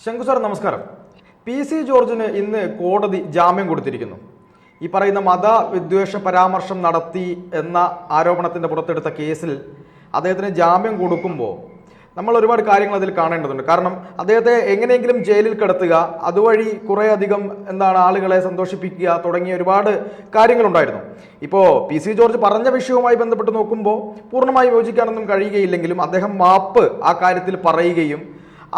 ശങ്കു sir നമസ്കാരം. PC ജോർജിന് ഇന്ന് കോടതി ജാമ്യം കൊടുത്തിരിക്കുന്നു. ഈ പറയുന്ന മതവിദ്വേഷ പരാമർശം നടത്തി എന്ന ആരോപണത്തിന്റെ പുറത്തെടുത്ത കേസിൽ അദ്ദേഹത്തിന് ജാമ്യം കൊടുക്കുമ്പോൾ നമ്മൾ ഒരുപാട് കാര്യങ്ങൾ അതിൽ കാണേണ്ടതുണ്ട്. കാരണം അദ്ദേഹത്തെ എങ്ങനെയെങ്കിലും ജയിലിൽ കിടത്തുക, അതുവഴി കുറേയധികം ആളുകളെ സന്തോഷിപ്പിക്കുക തുടങ്ങിയ ഒരുപാട് കാര്യങ്ങളുണ്ടായിരുന്നു. ഇപ്പോൾ PC ജോർജ് പറഞ്ഞ വിഷയവുമായി ബന്ധപ്പെട്ട് നോക്കുമ്പോൾ പൂർണ്ണമായി യോജിക്കാനൊന്നും കഴിയുകയില്ലെങ്കിലും അദ്ദേഹം മാപ്പ് ആ കാര്യത്തിൽ പറയുകയും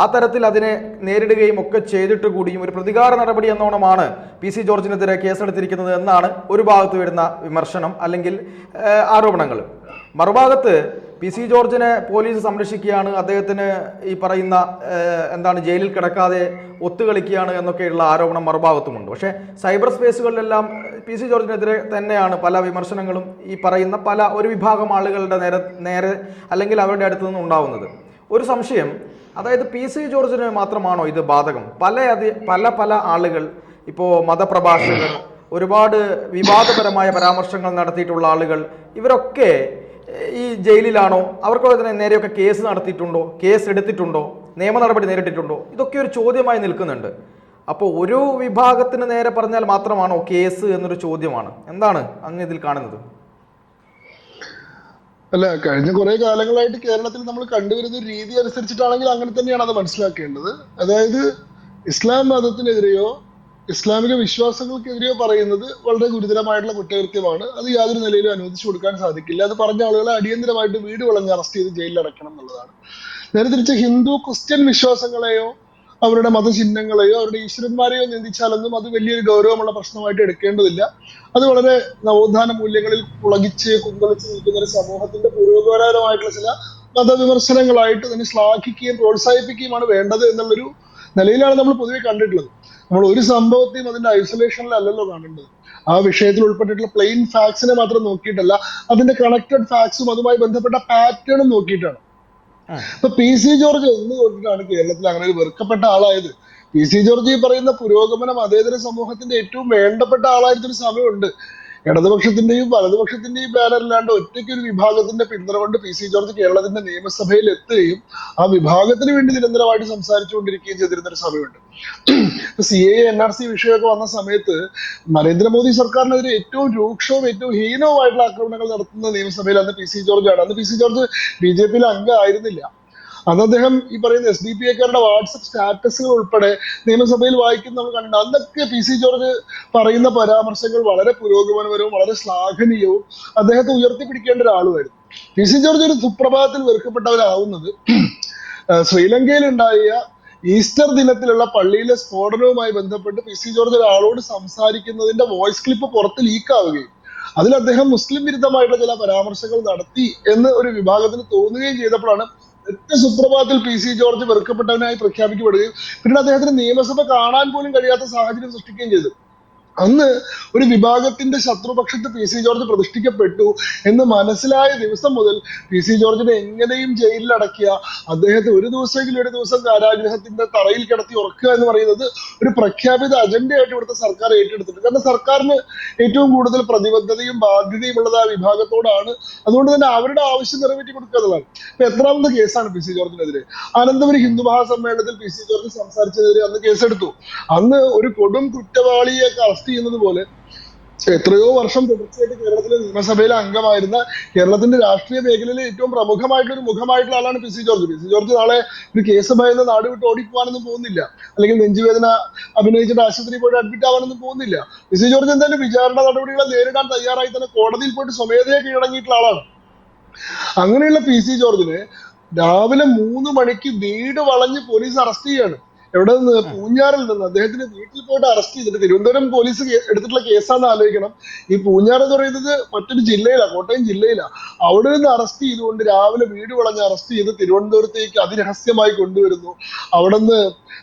ആ തരത്തിൽ അതിനെ നേരിടുകയും ഒക്കെ ചെയ്തിട്ട് കൂടിയും ഒരു പ്രതികാര നടപടി എന്നോണമാണ് PC ജോർജിനെതിരെ കേസെടുത്തിരിക്കുന്നത് എന്നാണ് ഒരു ഭാഗത്ത് വരുന്ന വിമർശനം അല്ലെങ്കിൽ ആരോപണങ്ങൾ. മറുഭാഗത്ത് PC ജോർജിനെ പോലീസ് സംരക്ഷിക്കുകയാണ്, അദ്ദേഹത്തിന് ഈ പറയുന്ന ജയിലിൽ കിടക്കാതെ ഒത്തുകളിക്കുകയാണ് എന്നൊക്കെയുള്ള ആരോപണം മറുഭാഗത്തുമുണ്ട്. പക്ഷേ സൈബർ സ്പേസുകളിലെല്ലാം PC ജോർജിനെതിരെ തന്നെയാണ് പല വിമർശനങ്ങളും ഈ പറയുന്ന ഒരു വിഭാഗം ആളുകളുടെ നേരെ അല്ലെങ്കിൽ അവരുടെ അടുത്ത് നിന്ന് ഉണ്ടാവുന്നത്. ഒരു സംശയം, അതായത് PC ജോർജിന് മാത്രമാണോ ഇത് ബാധകം? പല ആളുകൾ, ഇപ്പോൾ മതപ്രഭാഷകർ, ഒരുപാട് വിവാദപരമായ പരാമർശങ്ങൾ നടത്തിയിട്ടുള്ള ആളുകൾ, ഇവരൊക്കെ ഈ ജയിലിലാണോ? അവർക്ക് അതിന് നേരെയൊക്കെ കേസ് നടത്തിയിട്ടുണ്ടോ? കേസ് എടുത്തിട്ടുണ്ടോ? നിയമ നടപടി നേരിട്ടിട്ടുണ്ടോ? ഇതൊക്കെ ഒരു ചോദ്യമായി നിൽക്കുന്നുണ്ട്. അപ്പോൾ ഒരു വിഭാഗത്തിന് നേരെ പറഞ്ഞാൽ മാത്രമാണോ കേസ് എന്നൊരു ചോദ്യമാണ്. എന്താണ് അങ്ങ് ഇതിൽ കാണുന്നത്? അല്ല, കഴിഞ്ഞ കുറെ കാലങ്ങളായിട്ട് കേരളത്തിൽ നമ്മൾ കണ്ടുവരുന്ന ഒരു രീതി അനുസരിച്ചിട്ടാണെങ്കിൽ അങ്ങനെ തന്നെയാണ് അത് മനസ്സിലാക്കേണ്ടത്. അതായത് ഇസ്ലാം മതത്തിനെതിരെയോ ഇസ്ലാമിക വിശ്വാസങ്ങൾക്കെതിരെയോ പറയുന്നത് വളരെ ഗുരുതരമായിട്ടുള്ള കുറ്റകൃത്യമാണ്. അത് യാതൊരു നിലയിലും അനുവദിച്ചു കൊടുക്കാൻ സാധിക്കില്ല. അത് പറഞ്ഞ ആളുകളെ അടിയന്തരമായിട്ട് വീട് വളഞ്ഞ് അറസ്റ്റ് ചെയ്ത് ജയിലിൽ അടയ്ക്കണം എന്നുള്ളതാണ്. നേരെ തിരിച്ച് ഹിന്ദു ക്രിസ്ത്യൻ വിശ്വാസങ്ങളെയോ അവരുടെ മതചിഹ്നങ്ങളെയോ അവരുടെ ഈശ്വരന്മാരെയോ നിന്ദിച്ചാലൊന്നും അത് വലിയൊരു ഗൗരവമുള്ള പ്രശ്നമായിട്ട് എടുക്കേണ്ടതില്ല. അത് വളരെ നവോത്ഥാന മൂല്യങ്ങളിൽ പുളകിച്ച് കുന്തളിച്ച് നിൽക്കുന്ന ഒരു സമൂഹത്തിന്റെ പുരോഗമനപരമായിട്ടുള്ള ചില മതവിമർശനങ്ങളായിട്ട് തന്നെ ശ്ലാഘിക്കുകയും പ്രോത്സാഹിപ്പിക്കുകയുമാണ് വേണ്ടത് എന്നുള്ളൊരു നിലയിലാണ് നമ്മൾ പൊതുവെ കണ്ടിട്ടുള്ളത്. നമ്മൾ ഒരു സംഭവത്തെയും അതിന്റെ ഐസൊലേഷനിലല്ലല്ലോ കാണേണ്ടത്. ആ വിഷയത്തിൽ ഉൾപ്പെട്ടിട്ടുള്ള പ്ലെയിൻ ഫാക്ട്സിനെ മാത്രം നോക്കിയിട്ടല്ല, അതിന്റെ കണക്റ്റഡ് ഫാക്ട്സും അതുമായി ബന്ധപ്പെട്ട പാറ്റേണും നോക്കിയിട്ടാണ്. ഇപ്പൊ PC ജോർജ് എന്ന് തൊട്ടിട്ടാണ് കേരളത്തിൽ അങ്ങനെ ഒരു വെറുക്കപ്പെട്ട ആളായത്. PC ജോർജ് ഈ പറയുന്ന പുരോഗമന മതേതര സമൂഹത്തിന്റെ ഏറ്റവും വേണ്ടപ്പെട്ട ആളായിരുന്നൊരു സമയമുണ്ട്. ഇടതുപക്ഷത്തിന്റെയും വലതുപക്ഷത്തിന്റെയും ബാനറിലാണ്ട് ഒറ്റയ്ക്ക് ഒരു വിഭാഗത്തിന്റെ പിന്തുണ കൊണ്ട് PC ജോർജ് കേരളത്തിന്റെ നിയമസഭയിൽ എത്തുകയും ആ വിഭാഗത്തിന് വേണ്ടി നിരന്തരമായിട്ട് സംസാരിച്ചുകൊണ്ടിരിക്കുകയും ചെയ്തിരുന്ന ഒരു സമയമുണ്ട്. CAA NRC വിഷയമൊക്കെ വന്ന സമയത്ത് നരേന്ദ്രമോദി സർക്കാരിനെതിരെ ഏറ്റവും രൂക്ഷവും ഏറ്റവും ഹീനവുമായിട്ടുള്ള ആക്രമണങ്ങൾ നടത്തുന്ന നിയമസഭയിൽ അന്ന് PC ജോർജ് ആണ്. അന്ന് PC ജോർജ് BJP അംഗമായിരുന്നില്ല. അന്ന് അദ്ദേഹം ഈ പറയുന്ന SDPA-ക്കാരുടെ വാട്സപ്പ് സ്റ്റാറ്റസുകൾ ഉൾപ്പെടെ നിയമസഭയിൽ വായിക്കുന്ന നമ്മൾ കണ്ടു. അന്നൊക്കെ PC ജോർജ് പറയുന്ന പരാമർശങ്ങൾ വളരെ പുരോഗമനപരവും വളരെ ശ്ലാഘനീയവും അദ്ദേഹത്തെ ഉയർത്തിപ്പിടിക്കേണ്ട ഒരാളുമായിരുന്നു. PC ജോർജ് ഒരു സുപ്രഭാതത്തിൽ വെറുക്കപ്പെട്ടവരാവുന്നത് ശ്രീലങ്കയിൽ ഉണ്ടായ ഈസ്റ്റർ ദിനത്തിലുള്ള പള്ളിയിലെ സ്ഫോടനവുമായി ബന്ധപ്പെട്ട് PC ജോർജ് ഒരാളോട് സംസാരിക്കുന്നതിന്റെ വോയിസ് ക്ലിപ്പ് പുറത്ത് ലീക്കാവുകയും അതിൽ അദ്ദേഹം മുസ്ലിം വിരുദ്ധമായിട്ടുള്ള ചില പരാമർശങ്ങൾ നടത്തി എന്ന് ഒരു വിഭാഗത്തിന് തോന്നുകയും ചെയ്തപ്പോഴാണ് ഒറ്റ സുപ്രഭാതത്തിൽ PC ജോർജ് വെറുക്കപ്പെട്ടവനായി പ്രഖ്യാപിക്കപ്പെടുകയും പിന്നീട് അദ്ദേഹത്തിന് നിയമസഭ കാണാൻ പോലും കഴിയാത്ത സാഹചര്യം സൃഷ്ടിക്കുകയും ചെയ്തു. അന്ന് ഒരു വിഭാഗത്തിന്റെ ശത്രുപക്ഷത്ത് PC ജോർജ് പ്രതിഷ്ഠിക്കപ്പെട്ടു എന്ന് മനസ്സിലായ ദിവസം മുതൽ PC ജോർജിനെ എങ്ങനെയും ജയിലിൽ അടക്കുക, അദ്ദേഹത്തെ ഒരു ദിവസം കാരാഗ്രഹത്തിന്റെ തറയിൽ കിടത്തി ഉറക്കുക എന്ന് പറയുന്നത് ഒരു പ്രഖ്യാപിത അജണ്ടയായിട്ട് ഇവിടുത്തെ സർക്കാർ ഏറ്റെടുത്തിട്ടുണ്ട്. കാരണം സർക്കാരിന് ഏറ്റവും കൂടുതൽ പ്രതിബദ്ധതയും ബാധ്യതയും ഉള്ളത് ആ വിഭാഗത്തോടാണ്. അതുകൊണ്ട് തന്നെ അവരുടെ ആവശ്യം നിറവേറ്റി കൊടുക്കുക എന്നുള്ളതാണ്. ഇപ്പൊ എത്രാമത്തെ കേസാണ് PC ജോർജിനെതിരെ? അനന്തപുരി ഹിന്ദു മഹാസമ്മേളനത്തിൽ PC ജോർജ് സംസാരിച്ചതിനെതിരെ അന്ന് കേസെടുത്തു. അന്ന് ഒരു കൊടും കുറ്റവാളിയൊക്കെ അറസ്റ്റ് ചെയ്യുന്നത് പോലെ എത്രയോ വർഷം തുടർച്ചയായിട്ട് കേരളത്തിലെ നിയമസഭയിലെ അംഗമായിരുന്ന കേരളത്തിന്റെ രാഷ്ട്രീയ മേഖലയിലെ ഏറ്റവും പ്രമുഖമായിട്ടുള്ള ഒരു മുഖമായിട്ടുള്ള ആളാണ് PC ജോർജ്. PC ജോർജ് നാളെ ഒരു കേസ് ഭയന്ന് നാട് വിട്ട് ഓടിപ്പോവാനൊന്നും പോകുന്നില്ല, അല്ലെങ്കിൽ നെഞ്ചുവേദന അഭിനയിച്ചിട്ട് ആശുപത്രി പോയിട്ട് അഡ്മിറ്റ് ആവാനൊന്നും പോകുന്നില്ല. PC ജോർജ് എന്തായാലും വിചാരണ നടപടികളെ നേരിടാൻ തയ്യാറായി തന്നെ കോടതിയിൽ പോയിട്ട് സ്വമേധയെ കീഴടങ്ങിയിട്ടുള്ള ആളാണ്. അങ്ങനെയുള്ള PC ജോർജിനെ രാവിലെ 3 മണിക്ക് വീട് വളഞ്ഞ് പോലീസ് അറസ്റ്റ് ചെയ്യാണ്. എവിടെ നിന്ന്? പൂഞ്ഞാറിൽ നിന്ന്. അദ്ദേഹത്തിന്റെ വീട്ടിൽ പോയിട്ട് അറസ്റ്റ് ചെയ്തിട്ട് തിരുവനന്തപുരം പോലീസ് എടുത്തിട്ടുള്ള കേസാണെന്ന് ആലോചിക്കണം. ഈ പൂഞ്ഞാർ എന്ന് പറയുന്നത് മറ്റൊരു ജില്ലയിലാണ്, കോട്ടയം ജില്ലയിലാണ്. അവിടെ നിന്ന് അറസ്റ്റ് ചെയ്തുകൊണ്ട് രാവിലെ വീട് വളഞ്ഞ് അറസ്റ്റ് ചെയ്ത് തിരുവനന്തപുരത്തേക്ക് അതിരഹസ്യമായി കൊണ്ടുവരുന്നു. അവിടെ നിന്ന്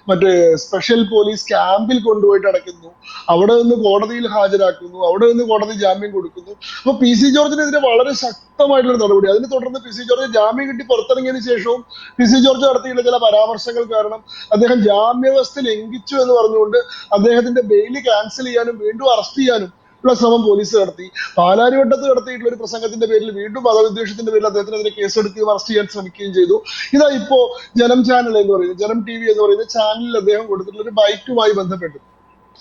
മറ്റേ സ്പെഷ്യൽ പോലീസ് ക്യാമ്പിൽ കൊണ്ടുപോയിട്ട് അടയ്ക്കുന്നു. അവിടെ നിന്ന് കോടതിയിൽ ഹാജരാക്കുന്നു. അവിടെ നിന്ന് കോടതി ജാമ്യം കൊടുക്കുന്നു. അപ്പൊ PC ജോർജിനെതിരെ വളരെ ശക്തമായിട്ടുള്ള നടപടി. അതിനെ തുടർന്ന് PC ജോർജ് ജാമ്യം കിട്ടി പുറത്തിറങ്ങിയതിനു ശേഷവും PC ജോർജ് നടത്തിയുള്ള ചില പരാമർശങ്ങൾ കാരണം അദ്ദേഹം ജാമ്യവ്യവസ്ഥ ലംഘിച്ചു എന്ന് പറഞ്ഞുകൊണ്ട് അദ്ദേഹത്തിന്റെ ബെയില് ക്യാൻസൽ ചെയ്യാനും വീണ്ടും അറസ്റ്റ് ചെയ്യാനും ഉള്ള ശ്രമം പോലീസ് നടത്തി. പാലാരിവട്ടത്ത് നടത്തിയിട്ടുള്ള ഒരു പ്രസംഗത്തിന്റെ പേരിൽ വീണ്ടും മതവിദ്വേഷത്തിന്റെ പേരിൽ അദ്ദേഹത്തിനെതിരെ കേസെടുക്കുകയും അറസ്റ്റ് ചെയ്യാൻ ശ്രമിക്കുകയും ചെയ്തു. ഇതാ ഇപ്പോ ജനം ചാനൽ എന്ന് പറയുന്നത്, ജനം TV എന്ന് പറയുന്ന ചാനലിൽ അദ്ദേഹം കൊടുത്തിട്ടുള്ള ഒരു ബൈറ്റുമായി ബന്ധപ്പെട്ട്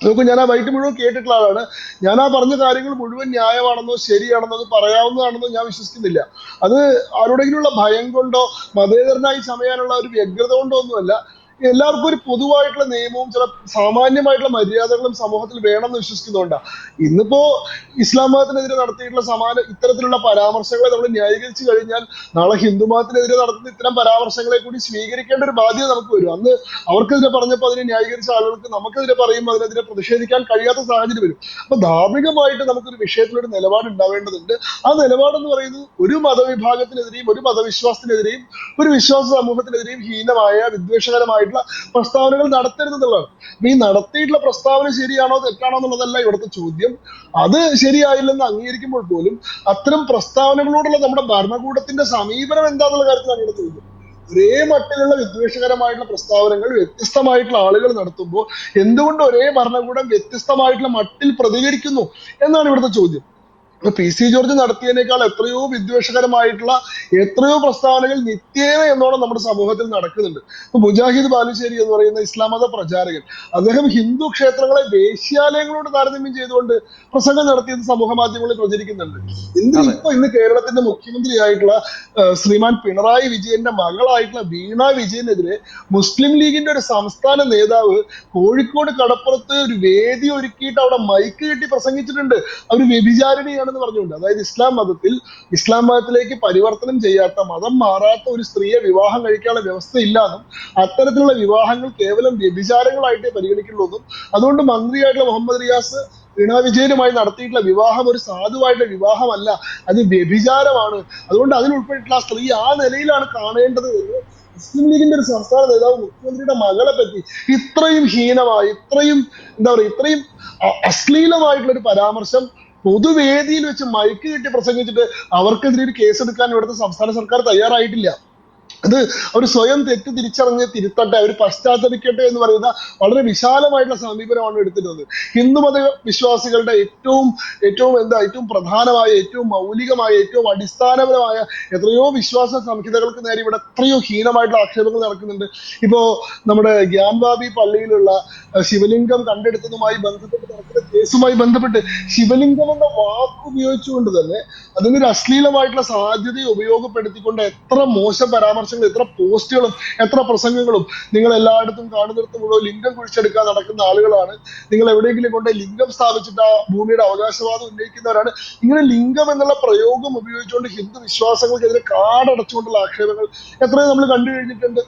നോക്കൂ, ഞാൻ ആ ബൈറ്റ് മുഴുവൻ കേട്ടിട്ടുള്ള ആളാണ്. ഞാൻ ആ പറഞ്ഞ കാര്യങ്ങൾ മുഴുവൻ ന്യായമാണെന്നോ ശരിയാണെന്നോ അത് പറയാവുന്നതാണെന്നോ ഞാൻ വിശ്വസിക്കുന്നില്ല. അത് ആരോടെങ്കിലുള്ള ഭയം കൊണ്ടോ മതേതരനായി ചമയാനുള്ള ഒരു വ്യഗ്രത കൊണ്ടോ ഒന്നുമല്ല. എല്ലാവർക്കും ഒരു പൊതുവായിട്ടുള്ള നിയമവും ചില സാമാന്യമായിട്ടുള്ള മര്യാദകളും സമൂഹത്തിൽ വേണമെന്ന് വിശ്വസിക്കുന്നതുകൊണ്ടാണ്. ഇന്നിപ്പോ ഇസ്ലാം മതത്തിനെതിരെ നടത്തിയിട്ടുള്ള ഇത്തരത്തിലുള്ള പരാമർശങ്ങളെ നമ്മൾ ന്യായീകരിച്ചു കഴിഞ്ഞാൽ നാളെ ഹിന്ദു മതത്തിനെതിരെ നടത്തുന്ന ഇത്തരം പരാമർശങ്ങളെ കൂടി സ്വീകരിക്കേണ്ട ഒരു ബാധ്യത നമുക്ക് വരും. അന്ന് അവർക്കെതിരെ പറഞ്ഞപ്പോൾ അതിനെ ന്യായീകരിച്ച ആളുകൾക്ക് നമുക്കെതിരെ പറയുമ്പോൾ അതിനെതിരെ പ്രതിഷേധിക്കാൻ കഴിയാത്ത സാഹചര്യം വരും. അപ്പൊ ധാർമ്മികമായിട്ട് നമുക്കൊരു വിഷയത്തിലൊരു നിലപാട് ഉണ്ടാവേണ്ടതുണ്ട്. ആ നിലപാടെന്ന് പറയുന്നത് ഒരു മതവിഭാഗത്തിനെതിരെയും ഒരു മതവിശ്വാസത്തിനെതിരെയും ഒരു വിശ്വാസ സമൂഹത്തിനെതിരെയും ഹീനമായ വിദ്വേഷകരമായ പ്രസ്താവനകൾ നടത്തരുതെന്നുള്ളതാണ്. അപ്പൊ ഈ നടത്തിയിട്ടുള്ള പ്രസ്താവന ശരിയാണോ തെറ്റാണോ എന്നുള്ളതല്ല ഇവിടുത്തെ ചോദ്യം. അത് ശരിയായില്ലെന്ന് അംഗീകരിക്കുമ്പോൾ പോലും അത്തരം പ്രസ്താവനകളോടുള്ള നമ്മുടെ ഭരണകൂടത്തിന്റെ സമീപനം എന്താന്നുള്ള കാര്യത്തിലാണ് ഇവിടെ ചോദ്യം. ഒരേ മട്ടിലുള്ള വിദ്വേഷകരമായിട്ടുള്ള പ്രസ്താവനകൾ വ്യത്യസ്തമായിട്ടുള്ള ആളുകൾ നടത്തുമ്പോൾ എന്തുകൊണ്ട് ഒരേ ഭരണകൂടം വ്യത്യസ്തമായിട്ടുള്ള മട്ടിൽ പ്രതികരിക്കുന്നു എന്നാണ് ഇവിടുത്തെ ചോദ്യം. PC ജോർജ് നടത്തിയതിനേക്കാൾ എത്രയോ വിദ്വേഷകരമായിട്ടുള്ള എത്രയോ പ്രസ്താവനകൾ നിത്യേന എന്നോണം നമ്മുടെ സമൂഹത്തിൽ നടക്കുന്നുണ്ട്. ഇപ്പൊ മുജാഹിദ് ബാലുശ്ശേരി എന്ന് പറയുന്ന ഇസ്ലാം മത പ്രചാരകൻ, അദ്ദേഹം ഹിന്ദു ക്ഷേത്രങ്ങളെ വേശ്യാലയങ്ങളോട് താരതമ്യം ചെയ്തുകൊണ്ട് പ്രസംഗം നടത്തിയത് സമൂഹ മാധ്യമങ്ങളിൽ പ്രചരിക്കുന്നുണ്ട്. ഇന്ന് കേരളത്തിന്റെ മുഖ്യമന്ത്രിയായിട്ടുള്ള ശ്രീമാൻ പിണറായി വിജയന്റെ മകളായിട്ടുള്ള വീണ വിജയനെതിരെ മുസ്ലിം ലീഗിന്റെ ഒരു സംസ്ഥാന നേതാവ് കോഴിക്കോട് കടപ്പുറത്ത് ഒരു വേദി ഒരുക്കിയിട്ട് അവിടെ മൈക്ക് കെട്ടി പ്രസംഗിച്ചിട്ടുണ്ട്. അവർ വ്യഭിചാരിണിയാണ് പറഞ്ഞുകൊണ്ട്. അതായത് ഇസ്ലാം മതത്തിലേക്ക് പരിവർത്തനം ചെയ്യാത്ത, മതം മാറാത്ത ഒരു സ്ത്രീയെ വിവാഹം കഴിക്കാനുള്ള വ്യവസ്ഥ ഇല്ലാന്നും അത്തരത്തിലുള്ള വിവാഹങ്ങൾ കേവലം വ്യഭിചാരങ്ങളായിട്ടേ പരിഗണിക്കുള്ളൂ. അതുകൊണ്ട് മന്ത്രിയായിട്ടുള്ള മുഹമ്മദ് റിയാസ് വീണ വിജയനുമായി നടത്തിയിട്ടുള്ള വിവാഹം ഒരു സാധുവായിട്ടുള്ള വിവാഹമല്ല, അത് വ്യഭിചാരമാണ്. അതുകൊണ്ട് അതിൽ ഉൾപ്പെട്ടിട്ടുള്ള ആ സ്ത്രീ ആ നിലയിലാണ് കാണേണ്ടത് എന്ന് മുസ്ലിം ലീഗിന്റെ ഒരു സംസ്ഥാന നേതാവ് മുഖ്യമന്ത്രിയുടെ മകളെ പറ്റി ഇത്രയും ഹീനമായി, ഇത്രയും ഇത്രയും അശ്ലീലമായിട്ടുള്ള ഒരു പരാമർശം പൊതുവേദിയിൽ വെച്ച് മൈക്ക് കെട്ടി പ്രസംഗിച്ചിട്ട് അവർക്കെതിരെ ഒരു കേസെടുക്കാൻ ഇവിടുത്തെ സംസ്ഥാന സർക്കാർ തയ്യാറായിട്ടില്ല. അത് അവർ സ്വയം തെറ്റ് തിരിച്ചറിഞ്ഞ് തിരുത്തട്ടെ, അവർ പശ്ചാത്തപിക്കട്ടെ എന്ന് പറയുന്ന വളരെ വിശാലമായിട്ടുള്ള സമീപനമാണ് എടുത്തിരുന്നത്. ഹിന്ദുമത വിശ്വാസികളുടെ ഏറ്റവും പ്രധാനമായ, ഏറ്റവും മൗലികമായ, ഏറ്റവും അടിസ്ഥാനപരമായ എത്രയോ വിശ്വാസ സംഹിതകൾക്ക് നേരെ ഇവിടെ എത്രയോ ഹീനമായിട്ടുള്ള ആക്ഷേപങ്ങൾ നടക്കുന്നുണ്ട്. ഇപ്പോ നമ്മുടെ ഗ്യാൻവാബി പള്ളിയിലുള്ള ശിവലിംഗം കണ്ടെടുത്തതുമായി ബന്ധപ്പെട്ട് നടക്കുന്ന കേസുമായി ബന്ധപ്പെട്ട് ശിവലിംഗം എന്ന വാക്ക് ഉപയോഗിച്ചുകൊണ്ട് തന്നെ അതിനൊരു അശ്ലീലമായിട്ടുള്ള സാധ്യതയെ ഉപയോഗപ്പെടുത്തിക്കൊണ്ട് എത്ര മോശം പരാമർശങ്ങൾ, എത്ര പോസ്റ്റുകളും എത്ര പ്രസംഗങ്ങളും നിങ്ങൾ എല്ലായിടത്തും കാണുന്നിടത്ത് മുഴുവൻ ലിംഗം കുഴിച്ചെടുക്കാൻ നടക്കുന്ന ആളുകളാണ്. നിങ്ങൾ എവിടെയെങ്കിലും കൊണ്ട് ലിംഗം സ്ഥാപിച്ചിട്ട് ആ ഭൂമിയുടെ അവകാശവാദം ഉന്നയിക്കുന്നവരാണ്. ഇങ്ങനെ ലിംഗം എന്നുള്ള പ്രയോഗം ഉപയോഗിച്ചുകൊണ്ട് ഹിന്ദു വിശ്വാസങ്ങൾക്കെതിരെ കാടടച്ചുകൊണ്ടുള്ള ആക്ഷേപങ്ങൾ എത്രയോ നമ്മൾ കണ്ടു കഴിഞ്ഞിട്ടുണ്ട്.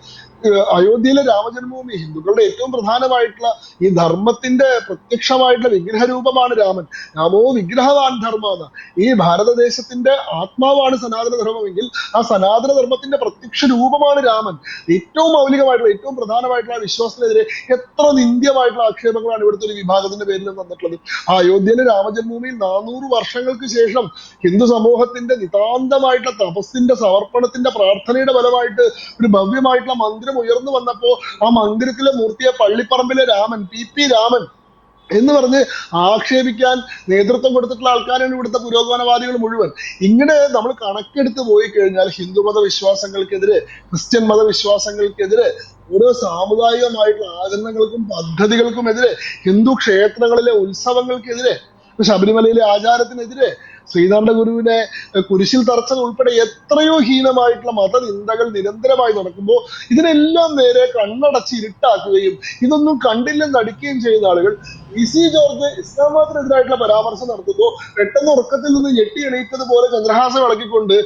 അയോധ്യയിലെ രാമജന്മഭൂമി ഹിന്ദുക്കളുടെ ഏറ്റവും പ്രധാനമായിട്ടുള്ള ഈ ധർമ്മത്തിന്റെ പ്രത്യക്ഷമായിട്ടുള്ള വിഗ്രഹരൂപമാണ് രാമൻ. രാമോ വിഗ്രഹവാൻ ധർമ്മ എന്ന ഈ ഭാരതദേശത്തിന്റെ ആത്മാവാണ് സനാതന ധർമ്മമെങ്കിൽ ആ സനാതന ധർമ്മത്തിന്റെ പ്രത്യക്ഷ രൂപമാണ് രാമൻ. ഏറ്റവും മൗലികമായിട്ടുള്ള ഏറ്റവും പ്രധാനമായിട്ടുള്ള വിശ്വാസത്തിനെതിരെ എത്ര നിന്ദ്യമായിട്ടുള്ള ആക്ഷേപങ്ങളാണ് ഇവിടുത്തെ ഒരു വിഭാഗത്തിന്റെ പേരിൽ വന്നിട്ടുള്ളത്. ആ അയോധ്യയിലെ രാമജന്മഭൂമിയിൽ 400 വർഷങ്ങൾക്ക് ശേഷം ഹിന്ദു സമൂഹത്തിന്റെ നിതാന്തമായിട്ടുള്ള തപസ്സിന്റെ, സമർപ്പണത്തിന്റെ, പ്രാർത്ഥനയുടെ ഫലമായിട്ട് ഒരു ഭവ്യമായിട്ടുള്ള മന്ദിരം ഉയർന്നു വന്നപ്പോ ആ മന്ദിരത്തിലെ മൂർത്തിയെ പള്ളിപ്പറമ്പിലെ രാമൻ, PP രാമൻ എന്ന് പറഞ്ഞ് ആക്ഷേപിക്കാൻ നേതൃത്വം കൊടുത്തിട്ടുള്ള ആൾക്കാരാണ് ഇവിടുത്തെ പുരോഗമനവാദികൾ മുഴുവൻ. ഇങ്ങനെ നമ്മൾ കണക്കെടുത്ത് പോയി കഴിഞ്ഞാൽ ഹിന്ദുമത വിശ്വാസങ്ങൾക്കെതിരെ, ക്രിസ്ത്യൻ മതവിശ്വാസങ്ങൾക്കെതിരെ, ഓരോ സാമുദായികമായിട്ടുള്ള ആചരണങ്ങൾക്കും പദ്ധതികൾക്കും എതിരെ, ഹിന്ദു ക്ഷേത്രങ്ങളിലെ ഉത്സവങ്ങൾക്കെതിരെ, ശബരിമലയിലെ ആചാരത്തിനെതിരെ, ശ്രീനാരായണ ഗുരുവിനെ കുരിശിൽ തറച്ചത് ഉൾപ്പെടെ എത്രയോ ഹീനമായിട്ടുള്ള മതനിന്ദകൾ നിരന്തരമായി നടക്കുമ്പോൾ ഇതിനെല്ലാം നേരെ കണ്ണടച്ച് ഇരുട്ടാക്കുകയും ഇതൊന്നും കണ്ടില്ലെന്ന് നടിക്കുകയും ചെയ്യുന്ന ആളുകൾ PC ജോർജ് ഇസ്ലാം മതത്തിനെതിരായിട്ടുള്ള പരാമർശം നടത്തുമ്പോൾ പെട്ടെന്ന് ഉറക്കത്തിൽ നിന്ന് ഞെട്ടി എണീറ്റതുപോലെ ചന്ദ്രഹാസം ഇളക്കിക്കൊണ്ട്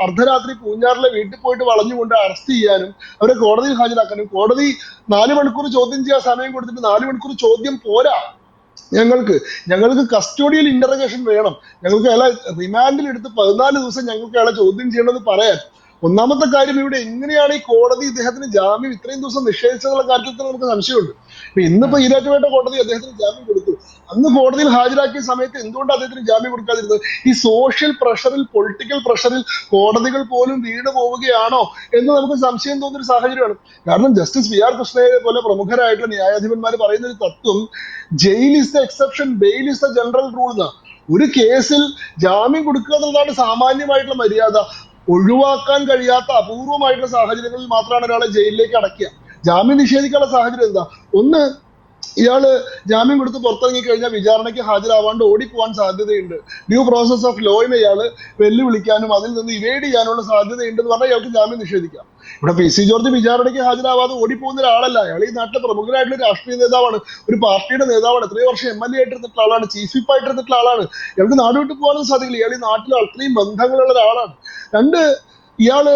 അർദ്ധരാത്രി പൂഞ്ഞാറിലെ വീട്ടിൽ പോയിട്ട് വളഞ്ഞുകൊണ്ട് അറസ്റ്റ് ചെയ്യാനും അവരെ കോടതിയിൽ ഹാജരാക്കാനും, കോടതി 4 മണിക്കൂർ ചോദ്യം ചെയ്യാൻ സമയം കൊടുത്തിട്ട് 4 മണിക്കൂർ ചോദ്യം പോരാ, ഞങ്ങൾക്ക് കസ്റ്റോഡിയൽ ഇന്ററഗേഷൻ വേണം, ഞങ്ങൾക്ക് അയാളെ റിമാൻഡിൽ എടുത്ത് 14 ദിവസം ഞങ്ങൾക്ക് അയാളെ ചോദ്യം ചെയ്യണമെന്ന് പറയാൻ. ഒന്നാമത്തെ കാര്യം, ഇവിടെ എങ്ങനെയാണ് ഈ കോടതി ഇദ്ദേഹത്തിന് ജാമ്യം ഇത്രയും ദിവസം നിഷേധിച്ചതെന്നുള്ള കാര്യത്തിൽ നമുക്ക് സംശയമുണ്ട്. ഇന്നിപ്പോ ഈരാറ്റുപേട്ട കോടതി അദ്ദേഹത്തിന് ജാമ്യം കൊടുത്തു. അന്ന് കോടതിയിൽ ഹാജരാക്കിയ സമയത്ത് എന്തുകൊണ്ട് അദ്ദേഹത്തിന് ജാമ്യം കൊടുക്കാതിരുന്നത്? ഈ സോഷ്യൽ പ്രഷറിൽ, പൊളിറ്റിക്കൽ പ്രഷറിൽ കോടതികൾ പോലും വീണ് പോവുകയാണോ എന്ന് നമുക്ക് സംശയം തോന്നുന്ന ഒരു സാഹചര്യമാണ്. കാരണം ജസ്റ്റിസ് വി ആർ കൃഷ്ണയെ പോലെ പ്രമുഖരായിട്ടുള്ള ന്യായാധിപന്മാർ പറയുന്ന ഒരു തത്വം, jail is the exception, bail is the general rule എന്നാ. ഒരു കേസിൽ ജാമ്യം കൊടുക്കുക എന്നുള്ളതാണ് സാമാന്യമായിട്ടുള്ള മര്യാദ. ഒഴിവാക്കാൻ കഴിയാത്ത അപൂർവമായിട്ടുള്ള സാഹചര്യങ്ങളിൽ മാത്രമാണ് ഒരാളെ ജയിലിലേക്ക് അടയ്ക്കുക. ജാമ്യം നിഷേധിക്കാനുള്ള സാഹചര്യം എന്താ? ഒന്ന്, ഇയാള് ജാമ്യം കൊടുത്ത് പുറത്തിറങ്ങി കഴിഞ്ഞാൽ വിചാരണയ്ക്ക് ഹാജരാവാണ്ട് ഓടിപ്പോവാൻ സാധ്യതയുണ്ട്. ഡ്യൂ പ്രോസസ് ഓഫ് ലോയിനെ ഇയാള് വെല്ലുവിളിക്കാനും അതിൽ നിന്ന് ഇവേഡ് ചെയ്യാനുള്ള സാധ്യതയുണ്ടെന്ന് പറഞ്ഞാൽ ഇയാൾക്ക് ജാമ്യം നിഷേധിക്കാം. ഇവിടെ പി സി ജോർജ് വിചാരണയ്ക്ക് ഹാജരാവാതെ ഓടിപ്പോകുന്ന ഒരാളല്ല. അയാൾ ഈ നാട്ടിലെ പ്രമുഖരായിട്ടുള്ള രാഷ്ട്രീയ നേതാവാണ്, ഒരു പാർട്ടിയുടെ നേതാവാണ്, എത്രയോ വർഷം MLA ആയിട്ടിരുന്നിട്ടുള്ള ആളാണ്, ചീഫ് വിപ്പ് ആയിട്ടിരുന്നിട്ടുള്ള ആളാണ്. ഇയാൾക്ക് നാട് വിട്ടു പോകാനും സാധിക്കില്ല. ഇയാൾ ഈ നാട്ടിൽ അത്രയും ബന്ധങ്ങളുള്ള ഒരാളാണ്. രണ്ട്, ഇയാള്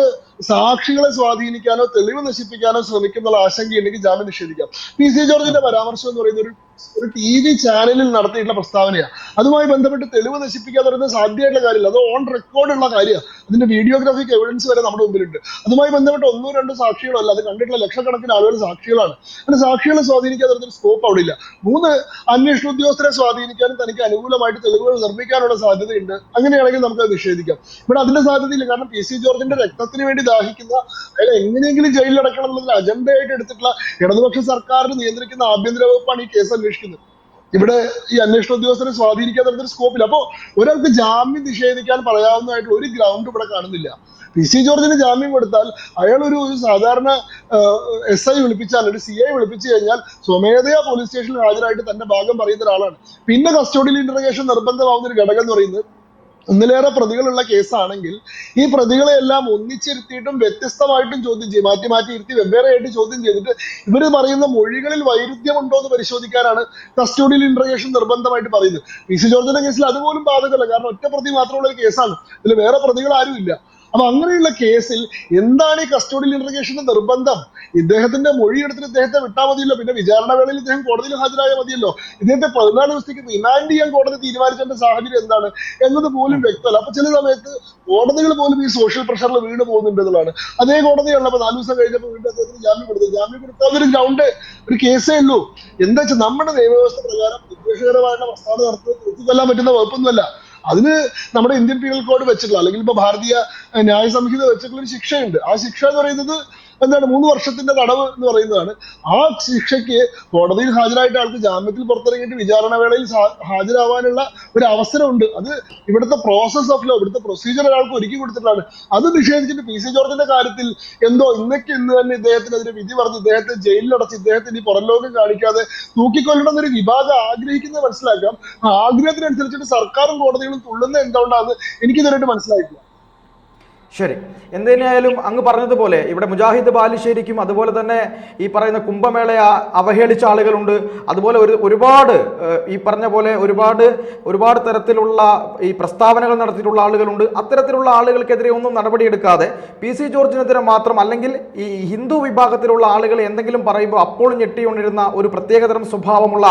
സാക്ഷികളെ സ്വാധീനിക്കാനോ തെളിവ് നശിപ്പിക്കാനോ ശ്രമിക്കുന്നുള്ള ആശങ്കയുണ്ടെങ്കിൽ ജാമ്യം നിഷേധിക്കാം. പി സി ജോർജിന്റെ പരാമർശം എന്ന് പറയുന്ന ഒരു TV ചാനലിൽ നടത്തിയിട്ടുള്ള പ്രസ്താവനയാണ്. അതുമായി ബന്ധപ്പെട്ട് തെളിവ് നശിപ്പിക്കുക എന്ന് പറയുന്നത് സാധ്യമായിട്ടുള്ള കാര്യമില്ല. അത് ഓൺ റെക്കോർഡുള്ള കാര്യമാണ്. അതിന്റെ വീഡിയോഗ്രാഫിക് എവിഡൻസ് വരെ നമ്മുടെ മുമ്പിലുണ്ട്. അതുമായി ബന്ധപ്പെട്ട് 1-2 സാക്ഷികളോ അല്ല, അത് കണ്ടിട്ടുള്ള ലക്ഷക്കണക്കിന് ആളുകൾ സാക്ഷികളാണ്. അങ്ങനെ സാക്ഷികളെ സ്വാധീനിക്കാൻ ഒരു സ്കോപ്പ് അവിടെ ഇല്ല. 3, അന്വേഷണ ഉദ്യോഗസ്ഥരെ സ്വാധീനിക്കാനും തനിക്ക് അനുകൂലമായിട്ട് തെളിവുകൾ നിർമ്മിക്കാനുള്ള സാധ്യതയുണ്ട്. അങ്ങനെയാണെങ്കിൽ നമുക്ക് അത് നിഷേധിക്കാം. ഇവിടെ അതിന്റെ സാധ്യതയില്ല. കാരണം പി സി ജോർജിന്റെ രക്തത്തിന് വേണ്ടി ദാഹിക്കുന്ന, അയാൾ എങ്ങനെയെങ്കിലും ജയിലിലടക്കണം എന്നുള്ളതിൽ അജണ്ടയായിട്ട് എടുത്തിട്ടുള്ള ഇടതുപക്ഷ സർക്കാരിന് നിയന്ത്രിക്കുന്ന ആഭ്യന്തര വകുപ്പാണ് ഈ കേസ് അന്വേഷിക്കുന്നത്. ഇവിടെ ഈ അന്വേഷണ ഉദ്യോഗസ്ഥരെ സ്വാധീനിക്കാൻ തരത്തിൽ സ്കോപ്പില്ല. അപ്പോ ഒരാൾക്ക് ജാമ്യം നിഷേധിക്കാൻ പറയാവുന്നതായിട്ടുള്ള ഒരു ഗ്രൗണ്ട് ഇവിടെ കാണുന്നില്ല. പി സി ജോർജിന് ജാമ്യം കൊടുത്താൽ അയാൾ ഒരു സാധാരണ SI വിളിപ്പിച്ചാൽ, ഒരു CI വിളിപ്പിച്ചു കഴിഞ്ഞാൽ സ്വമേധയാ പോലീസ് സ്റ്റേഷനിൽ ഹാജരായിട്ട് തന്റെ ഭാഗം പറയുന്ന ഒരാളാണ്. പിന്നെ കസ്റ്റഡിയൽ ഇന്റർഗേഷൻ നിർബന്ധമാവുന്ന ഒരു ഘടകം എന്ന് പറയുന്നത്, ഒന്നിലേറെ പ്രതികളുള്ള കേസാണെങ്കിൽ ഈ പ്രതികളെ എല്ലാം ഒന്നിച്ചിരുത്തിയിട്ടും വ്യത്യസ്തമായിട്ടും ചോദ്യം ചെയ്യും, മാറ്റി മാറ്റി ഇരുത്തി വെവ്വേറെ ആയിട്ട് ചോദ്യം ചെയ്തിട്ട് ഇവര് പറയുന്ന മൊഴികളിൽ വൈരുദ്ധ്യമുണ്ടോ എന്ന് പരിശോധിക്കാനാണ് കസ്റ്റഡിയൽ ഇന്റർഗേഷൻ നിർബന്ധമായിട്ട് പറയുന്നത്. പി സി ജോർജിന്റെ കേസിൽ അതുപോലും ബാധകമല്ല. കാരണം ഒറ്റ പ്രതി മാത്രമുള്ള ഒരു കേസാണ്, ഇതിൽ വേറെ പ്രതികൾ ആരും ഇല്ല. അപ്പൊ അങ്ങനെയുള്ള കേസിൽ എന്താണ് ഈ കസ്റ്റഡിയൽ ഇന്റർഗേഷന്റെ നിർബന്ധം? ഇദ്ദേഹത്തിന്റെ മൊഴി എടുത്തിട്ട് ഇദ്ദേഹത്തെ വിട്ടാൽ മതിയല്ലോ. പിന്നെ വിചാരണ വേളയിൽ ഇദ്ദേഹം കോടതിയിൽ ഹാജരായാൽ മതിയല്ലോ. ഇദ്ദേഹത്തെ 14 ദിവസത്തേക്ക് റിമാൻഡ് ചെയ്യാൻ കോടതി തീരുമാനിച്ചതിന്റെ സാഹചര്യം എന്താണ് എന്നത് പോലും വ്യക്തമല്ല. അപ്പൊ ചില സമയത്ത് കോടതികൾ പോലും ഈ സോഷ്യൽ പ്രഷറിൽ വീണ് പോകുന്നുണ്ട് എന്നുള്ളതാണ്. അതേ കോടതിയാണ് അപ്പൊ 4 ദിവസം കഴിഞ്ഞപ്പോൾ വീണ്ടും അദ്ദേഹത്തിന് ജാമ്യം കൊടുത്തത്. ജാമ്യം കൊടുത്താൽ ഒരു ഗ്രൗണ്ട്, ഒരു കേസേ ഉള്ളൂ. എന്താ വെച്ചാൽ നമ്മുടെ നിയമവ്യവസ്ഥ പ്രകാരം വിദ്വേഷകരമായിട്ടുള്ള പ്രസ്താവന നടത്തുന്നത് തൂക്കിക്കൊല്ലാൻ പറ്റുന്ന വകുപ്പൊന്നുമല്ല. അതിന് നമ്മുടെ ഇന്ത്യൻ പീനൽ കോഡ് വെച്ചിട്ടുള്ള, അല്ലെങ്കിൽ ഇപ്പൊ ഭാരതീയ ന്യായ സംഹിത വെച്ചിട്ടുള്ള ഒരു ശിക്ഷയുണ്ട്. ആ ശിക്ഷ എന്ന് പറയുന്നത് എന്താണ്? 3 വർഷത്തിന്റെ തടവ് എന്ന് പറയുന്നതാണ്. ആ ശിക്ഷയ്ക്ക് കോടതിയിൽ ഹാജരായിട്ട് ആൾക്ക് ജാമ്യത്തിൽ പുറത്തിറങ്ങിയിട്ട് വിചാരണ വേളയിൽ ഹാജരാവാനുള്ള ഒരു അവസരമുണ്ട്. അത് ഇവിടുത്തെ പ്രോസസ് ഓഫ് ലോ, ഇവിടുത്തെ പ്രൊസീജിയർ ഒരാൾക്ക് ഒരുക്കി കൊടുത്തിട്ടാണ്. അത് നിഷേധിച്ചിട്ട് പി സി ജോർജിന്റെ കാര്യത്തിൽ എന്തോ ഇന്ന് തന്നെ ഇദ്ദേഹത്തിനെതിരെ വിധി പറഞ്ഞ് ഇദ്ദേഹത്തെ ജയിലിലടച്ച് ഇദ്ദേഹത്തിന് ഈ പുറം ലോകം കാണിക്കാതെ തൂക്കിക്കൊല്ലണം എന്നൊരു വിഭാഗം ആഗ്രഹിക്കുന്നത് മനസ്സിലാക്കാം. ആ ആഗ്രഹത്തിനനുസരിച്ചിട്ട് സർക്കാരും കോടതികളും തുള്ളുന്നത് എന്തുകൊണ്ടാണെന്ന് എനിക്കിതുവരെയായിട്ട് മനസ്സിലായിട്ടില്ല. ശരി, എന്ത് തന്നെയായാലും അങ്ങ് പറഞ്ഞതുപോലെ ഇവിടെ മുജാഹിദ് ബാലുശ്ശേരിക്കും അതുപോലെ തന്നെ ഈ പറയുന്ന കുംഭമേളയെ അവഹേളിച്ച ആളുകളുണ്ട്. അതുപോലെ ഒരുപാട് ഈ പറഞ്ഞ പോലെ ഒരുപാട് തരത്തിലുള്ള ഈ പ്രസ്താവനകൾ നടത്തിയിട്ടുള്ള ആളുകളുണ്ട്. അത്തരത്തിലുള്ള ആളുകൾക്കെതിരെ ഒന്നും നടപടിയെടുക്കാതെ പി സി ജോർജിനെതിരെ മാത്രം, അല്ലെങ്കിൽ ഈ ഹിന്ദു വിഭാഗത്തിലുള്ള ആളുകൾ എന്തെങ്കിലും പറയുമ്പോൾ അപ്പോൾ ഞെട്ടിക്കൊണ്ടിരുന്ന ഒരു പ്രത്യേകതരം സ്വഭാവമുള്ള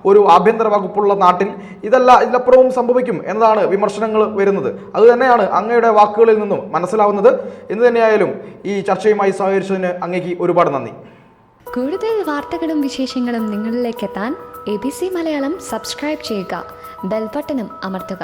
ഒരു ആഭ്യന്തര വകുപ്പുള്ള നാട്ടിൽ ഇതിലപ്പുറവും സംഭവിക്കും എന്നതാണ് വിമർശനങ്ങൾ വരുന്നത്. അതുതന്നെയാണ് അങ്ങയുടെ വാക്കുകളിൽ നിന്നും മനസ്സിലാവുന്നത്. എന്ന് തന്നെയായാലും ഈ ചർച്ചയുമായി സഹകരിച്ചതിന് അങ്ങേക്ക് ഒരുപാട് നന്ദി. കൂടുതൽ വാർത്തകളും വിശേഷങ്ങളും നിങ്ങളിലേക്ക് എത്താൻ ABC മലയാളം സബ്സ്ക്രൈബ് ചെയ്യുക, ബെൽ ബട്ടണും അമർത്തുക.